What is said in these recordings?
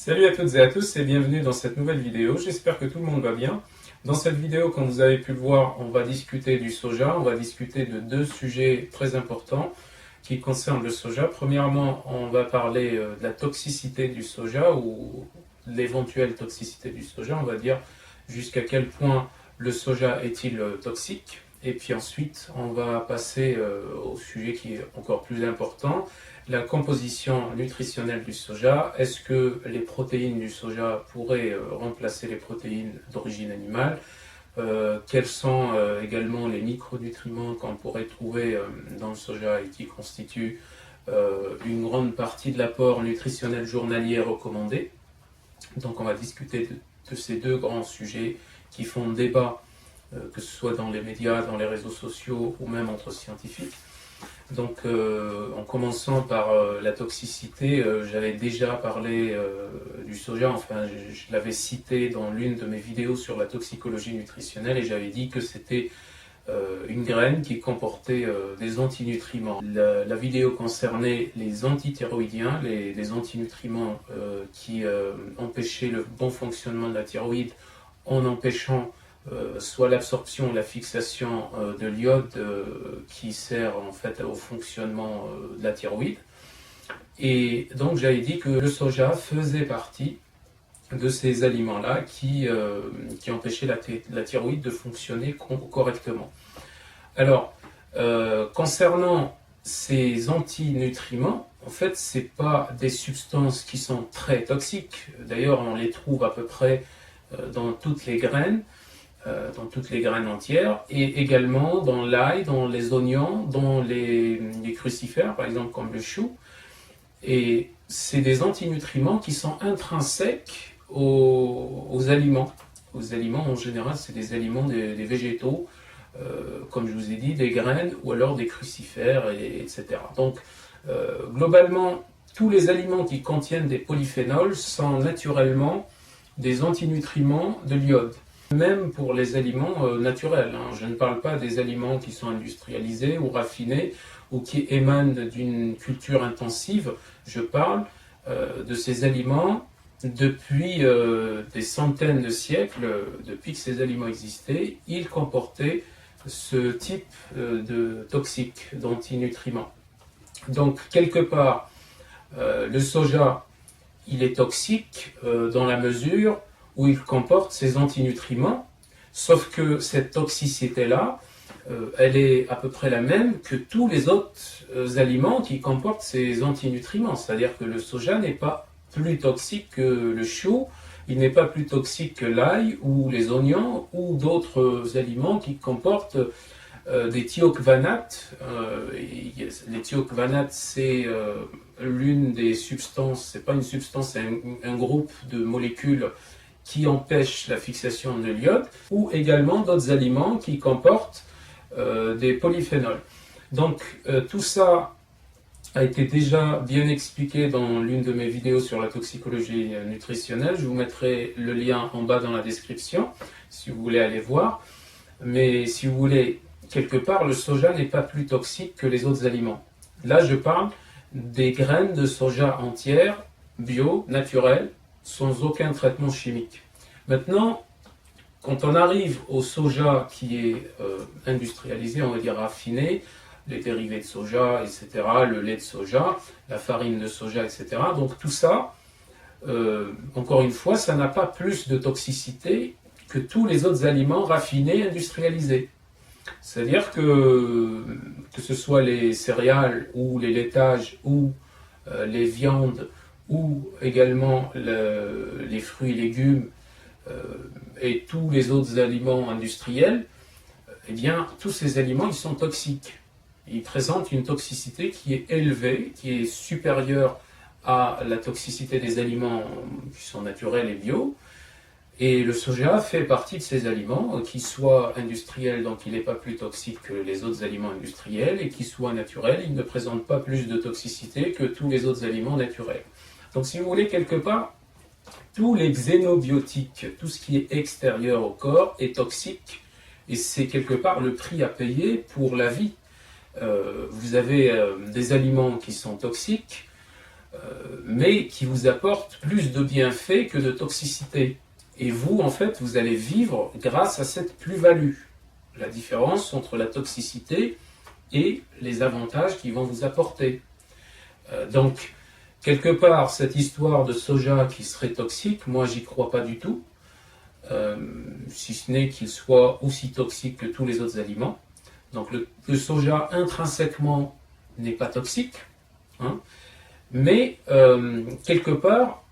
Salut à toutes et à tous et bienvenue dans cette nouvelle vidéo. J'espère que tout le monde va bien. Dans cette vidéo, comme vous avez pu le voir, on va discuter du soja. On va discuter de deux sujets très importants qui concernent le soja. Premièrement, on va parler de la toxicité du soja ou l'éventuelle toxicité du soja. On va dire jusqu'à quel point le soja est-il toxique. Et puis ensuite, on va passer au sujet qui est encore plus important, la composition nutritionnelle du soja. Est-ce que les protéines du soja pourraient remplacer les protéines d'origine animale? Quels sont également les micronutriments qu'on pourrait trouver dans le soja et qui constituent une grande partie de l'apport nutritionnel journalier recommandé? Donc on va discuter de ces deux grands sujets qui font débat, que ce soit dans les médias, dans les réseaux sociaux ou même entre scientifiques. Donc, en commençant par la toxicité, j'avais déjà parlé du soja, enfin, je l'avais cité dans l'une de mes vidéos sur la toxicologie nutritionnelle et j'avais dit que c'était une graine qui comportait des antinutriments. La vidéo concernait les antithyroïdiens, les antinutriments qui empêchaient le bon fonctionnement de la thyroïde en empêchant soit l'absorption ou la fixation de l'iode qui sert en fait au fonctionnement de la thyroïde. Et donc j'avais dit que le soja faisait partie de ces aliments-là qui empêchaient la thyroïde de fonctionner correctement. Alors, concernant ces antinutriments, en fait, ce n'est pas des substances qui sont très toxiques. D'ailleurs, on les trouve à peu près dans toutes les graines entières, et également dans l'ail, dans les oignons, dans les crucifères, par exemple comme le chou. Et c'est des antinutriments qui sont intrinsèques aux aliments. Aux aliments, en général, c'est des aliments des végétaux, comme je vous ai dit, des graines ou alors des crucifères, etc. Donc, globalement, tous les aliments qui contiennent des polyphénols sont naturellement des antinutriments de l'iode. Même pour les aliments naturels, hein. Je ne parle pas des aliments qui sont industrialisés ou raffinés ou qui émanent d'une culture intensive. Je parle de ces aliments depuis des centaines de siècles, depuis que ces aliments existaient, ils comportaient ce type de toxiques, d'antinutriments. Donc, quelque part, le soja, il est toxique dans la mesure où il comporte ces antinutriments, sauf que cette toxicité-là, elle est à peu près la même que tous les autres aliments qui comportent ces antinutriments. C'est-à-dire que le soja n'est pas plus toxique que le chou, il n'est pas plus toxique que l'ail ou les oignons ou d'autres aliments qui comportent des thiophanates. Les thiophanates, c'est l'une des substances, c'est pas une substance, c'est un groupe de molécules qui empêchent la fixation de l'iode, ou également d'autres aliments qui comportent des polyphénols. Donc tout ça a été déjà bien expliqué dans l'une de mes vidéos sur la toxicologie nutritionnelle. Je vous mettrai le lien en bas dans la description si vous voulez aller voir. Mais si vous voulez, quelque part, le soja n'est pas plus toxique que les autres aliments. Là, je parle des graines de soja entières, bio, naturelles, sans aucun traitement chimique. Maintenant, quand on arrive au soja qui est industrialisé, on va dire raffiné, les dérivés de soja, etc., le lait de soja, la farine de soja, etc. Donc tout ça, encore une fois, ça n'a pas plus de toxicité que tous les autres aliments raffinés, industrialisés. C'est-à-dire que ce soit les céréales ou les laitages ou les viandes ou également les fruits et légumes et tous les autres aliments industriels, eh bien, tous ces aliments, ils sont toxiques. Ils présentent une toxicité qui est élevée, qui est supérieure à la toxicité des aliments qui sont naturels et bio. Et le soja fait partie de ces aliments, qui soient industriels, donc il n'est pas plus toxique que les autres aliments industriels, et qui soient naturels, il ne présente pas plus de toxicité que tous les autres aliments naturels. Donc si vous voulez, quelque part, tous les xénobiotiques, tout ce qui est extérieur au corps est toxique, et c'est quelque part le prix à payer pour la vie. Vous avez des aliments qui sont toxiques, mais qui vous apporte plus de bienfaits que de toxicité. Et vous, en fait, vous allez vivre grâce à cette plus-value. La différence entre la toxicité et les avantages qu'ils vont vous apporter. Donc, quelque part, cette histoire de soja qui serait toxique, moi, j'y crois pas du tout. Si ce n'est qu'il soit aussi toxique que tous les autres aliments. Donc, le soja intrinsèquement n'est pas toxique. Hein, mais quelque part,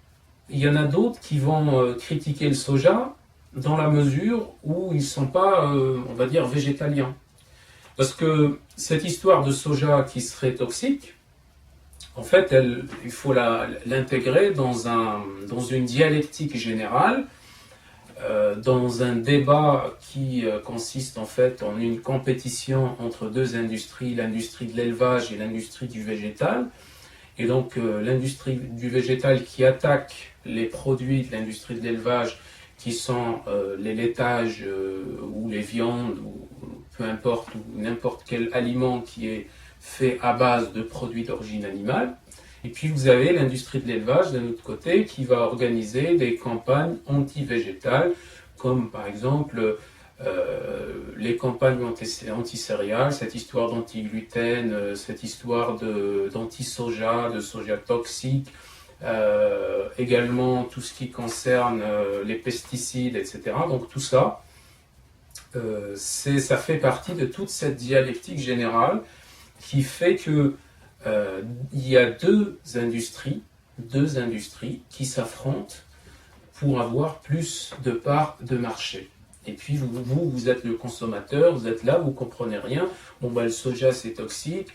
il y en a d'autres qui vont critiquer le soja dans la mesure où ils ne sont pas, on va dire, végétaliens. Parce que cette histoire de soja qui serait toxique, en fait, il faut l'intégrer dans une dialectique générale, dans un débat qui consiste en fait en une compétition entre deux industries, l'industrie de l'élevage et l'industrie du végétal. Et donc l'industrie du végétal qui attaque les produits de l'industrie de l'élevage qui sont les laitages ou les viandes ou peu importe, ou n'importe quel aliment qui est fait à base de produits d'origine animale. Et puis vous avez l'industrie de l'élevage d'un autre côté qui va organiser des campagnes anti-végétales comme par exemple les campagnes anti-céréales, cette histoire d'anti-gluten, cette histoire d'anti-soja, de soja toxique, également tout ce qui concerne les pesticides, etc. Donc tout ça, ça fait partie de toute cette dialectique générale qui fait que il y a deux industries qui s'affrontent pour avoir plus de parts de marché. Et puis vous êtes le consommateur, vous êtes là, vous comprenez rien. Bon bah le soja c'est toxique,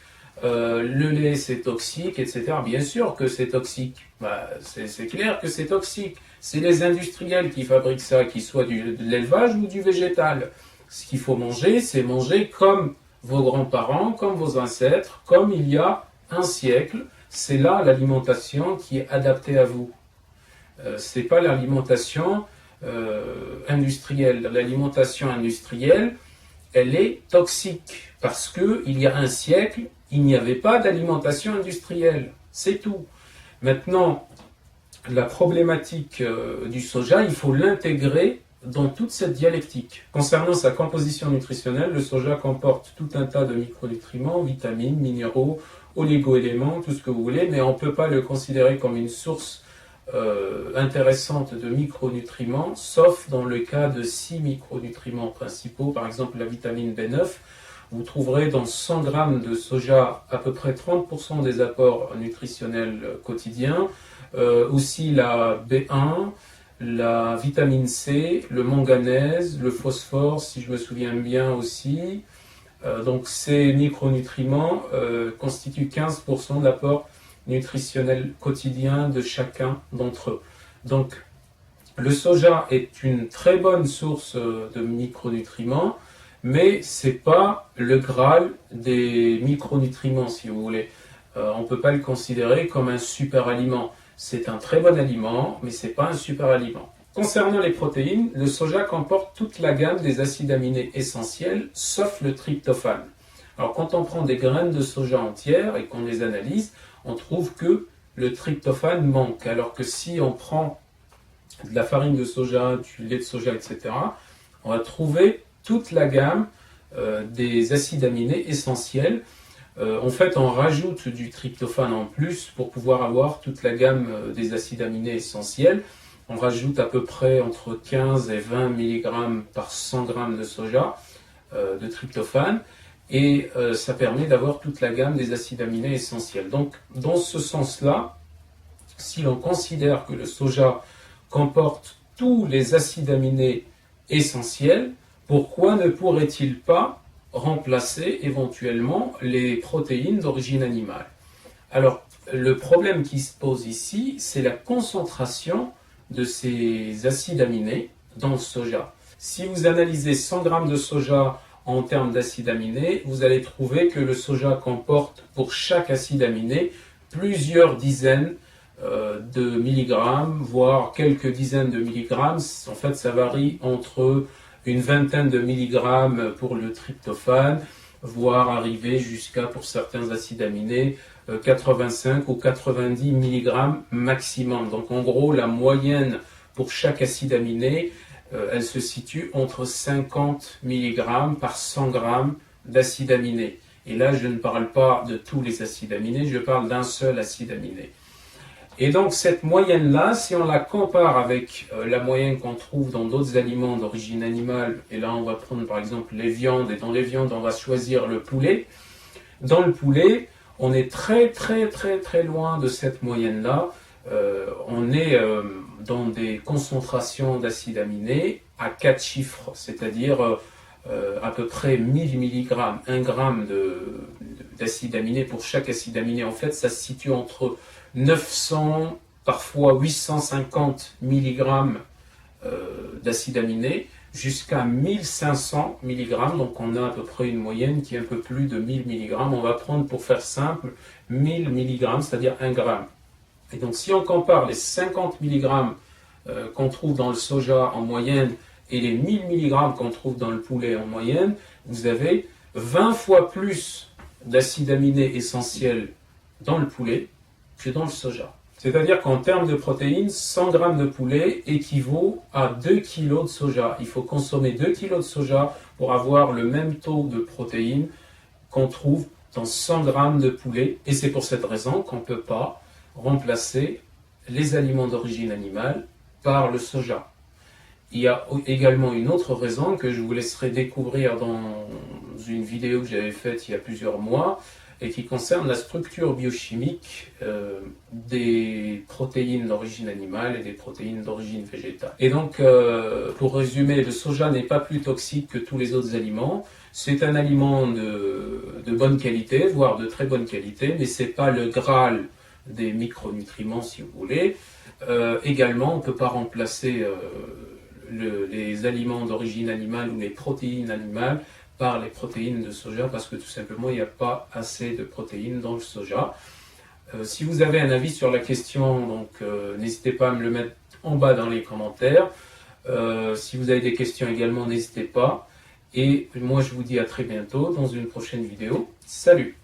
le lait c'est toxique, etc. Bien sûr que c'est toxique. Bah, c'est clair que c'est toxique. C'est les industriels qui fabriquent ça, qu'ils soient de l'élevage ou du végétal. Ce qu'il faut manger, c'est manger comme vos grands-parents, comme vos ancêtres, comme il y a un siècle. C'est là l'alimentation qui est adaptée à vous. C'est pas l'alimentation industrielle. L'alimentation industrielle, elle est toxique parce que il y a un siècle, il n'y avait pas d'alimentation industrielle. C'est tout. Maintenant, la problématique du soja, il faut l'intégrer dans toute cette dialectique. Concernant sa composition nutritionnelle, le soja comporte tout un tas de micronutriments, vitamines, minéraux, oligo-éléments, tout ce que vous voulez, mais on ne peut pas le considérer comme une source intéressante de micronutriments, sauf dans le cas de 6 micronutriments principaux, par exemple la vitamine B9. Vous trouverez dans 100 grammes de soja à peu près 30% des apports nutritionnels quotidiens, aussi la B1, la vitamine C, le manganèse, le phosphore, si je me souviens bien aussi. Donc ces micronutriments constituent 15% de l'apport nutritionnel quotidien de chacun d'entre eux. Donc le soja est une très bonne source de micronutriments, mais c'est pas le Graal des micronutriments, si vous voulez. On ne peut pas le considérer comme un super aliment. C'est un très bon aliment, mais c'est pas un super aliment. Concernant les protéines, le soja comporte toute la gamme des acides aminés essentiels, sauf le tryptophane. Alors quand on prend des graines de soja entières et qu'on les analyse, on trouve que le tryptophane manque. Alors que si on prend de la farine de soja, du lait de soja, etc., on va trouver toute la gamme des acides aminés essentiels. En fait, on rajoute du tryptophane en plus pour pouvoir avoir toute la gamme des acides aminés essentiels. On rajoute à peu près entre 15 et 20 mg par 100 g de soja de tryptophane et ça permet d'avoir toute la gamme des acides aminés essentiels. Donc, dans ce sens-là, si l'on considère que le soja comporte tous les acides aminés essentiels, pourquoi ne pourrait-il pas remplacer éventuellement les protéines d'origine animale? Alors, le problème qui se pose ici, c'est la concentration de ces acides aminés dans le soja. Si vous analysez 100 g de soja en termes d'acides aminés, vous allez trouver que le soja comporte pour chaque acide aminé plusieurs dizaines de milligrammes, voire quelques dizaines de milligrammes. En fait, ça varie entre une vingtaine de milligrammes pour le tryptophane, voire arriver jusqu'à, pour certains acides aminés, 85 ou 90 mg maximum. Donc en gros, la moyenne pour chaque acide aminé, elle se situe entre 50 mg par 100 g d'acide aminé. Et là, je ne parle pas de tous les acides aminés, je parle d'un seul acide aminé. Et donc cette moyenne-là, si on la compare avec la moyenne qu'on trouve dans d'autres aliments d'origine animale, et là on va prendre par exemple les viandes, et dans les viandes on va choisir le poulet. Dans le poulet, on est très loin de cette moyenne-là. On est dans des concentrations d'acides aminés à 4 chiffres, c'est-à-dire à peu près 1000 mg, 1 g d'acide aminé pour chaque acide aminé. En fait, ça se situe entre 900, parfois 850 mg d'acide aminé jusqu'à 1500 mg. Donc on a à peu près une moyenne qui est un peu plus de 1000 mg. On va prendre, pour faire simple, 1000 mg, c'est-à-dire 1 g. Et donc si on compare les 50 mg qu'on trouve dans le soja en moyenne et les 1000 mg qu'on trouve dans le poulet en moyenne, vous avez 20 fois plus d'acides aminés essentiels dans le poulet que dans le soja. C'est-à-dire qu'en termes de protéines, 100 g de poulet équivaut à 2 kg de soja. Il faut consommer 2 kg de soja pour avoir le même taux de protéines qu'on trouve dans 100 g de poulet. Et c'est pour cette raison qu'on ne peut pas remplacer les aliments d'origine animale par le soja. Il y a également une autre raison que je vous laisserai découvrir dans une vidéo que j'avais faite il y a plusieurs mois et qui concerne la structure biochimique des protéines d'origine animale et des protéines d'origine végétale. Et donc, pour résumer, le soja n'est pas plus toxique que tous les autres aliments. C'est un aliment de bonne qualité, voire de très bonne qualité, mais ce n'est pas le Graal des micronutriments, si vous voulez. Également, on ne peut pas remplacer les aliments d'origine animale ou les protéines animales par les protéines de soja parce que tout simplement il n'y a pas assez de protéines dans le soja. Si vous avez un avis sur la question, donc n'hésitez pas à me le mettre en bas dans les commentaires. Si vous avez des questions également, n'hésitez pas. Et moi je vous dis à très bientôt dans une prochaine vidéo. Salut!